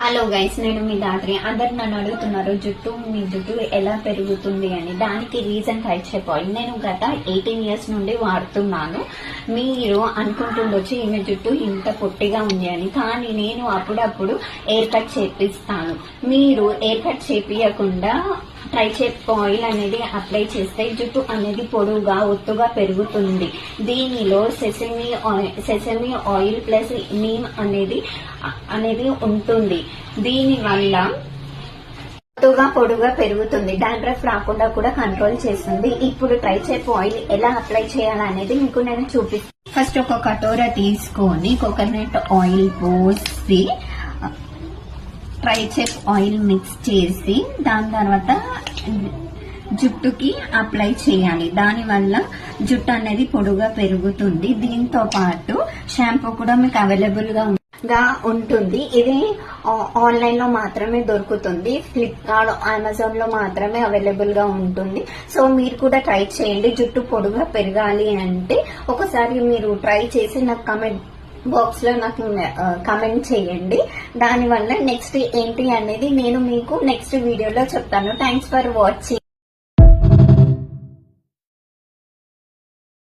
Hello guys, నేను మీ దాత్రి. అందరు నన్ను అడుగుతున్నారు మీ జుట్టు ఎలా పెరుగుతుంది అని. దానికి రీజన్ ట్రైచెప్ ఆయిల్ నేను గత 18 years నుండి వాడుతున్నాను. మీరు అనుకుంటుండొచ్చు ఈమె జుట్టు ఇంత పొట్టిగా ఉంది అని, కానీ నేను అప్పుడప్పుడు ఎయిర్ కట్ చేపిస్తాను. మీరు ఎయిర్ కట్ చేపియకుండా ట్రైచెప్ ఆయిల్ అనేది అప్లై చేస్తే జుట్టు అనేది పొడుగా ఒత్తుగా పెరుగుతుంది. దీనిలో సెసమి ఆయిల్ ప్లస్ నీమ్ అనేది ఉంటుంది. దీని వల్ల ఒత్తుగా పొడుగా పెరుగుతుంది. డాండ్రఫ్ రాకుండా కూడా కంట్రోల్ చేస్తుంది. ఇప్పుడు ట్రైచెప్ ఆయిల్ ఎలా అప్లై చేయాలనేది మీకు నేను చూపిస్తాను. ఫస్ట్ ఒక కటోరా తీసుకొని కోకోనట్ ఆయిల్ పోసి ట్రైచెప్ ఆయిల్ మిక్స్ చేసి దాని తర్వాత జుట్టుకి అప్లై చేయాలి. దాని వల్ల జుట్టు అనేది పొడుగా పెరుగుతుంది. దీంతో పాటు షాంపూ కూడా మీకు అవైలబుల్ గా ఉంటుంది. ఇది ఆన్లైన్ లో మాత్రమే దొరుకుతుంది. ఫ్లిప్కార్ట్, అమెజాన్ లో మాత్రమే అవైలబుల్ గా ఉంటుంది. సో మీరు కూడా ట్రై చేయండి. జుట్టు పొడుగా పెరగాలి అంటే ఒకసారి మీరు ట్రై చేసి నాకు కమెంట్ బాక్స్ లో నాకు కమెంట్ చేయండి. దానివల్ల నెక్స్ట్ ఏంటి అనేది నేను మీకు నెక్స్ట్ వీడియోలో చెప్తాను. Thanks for watching.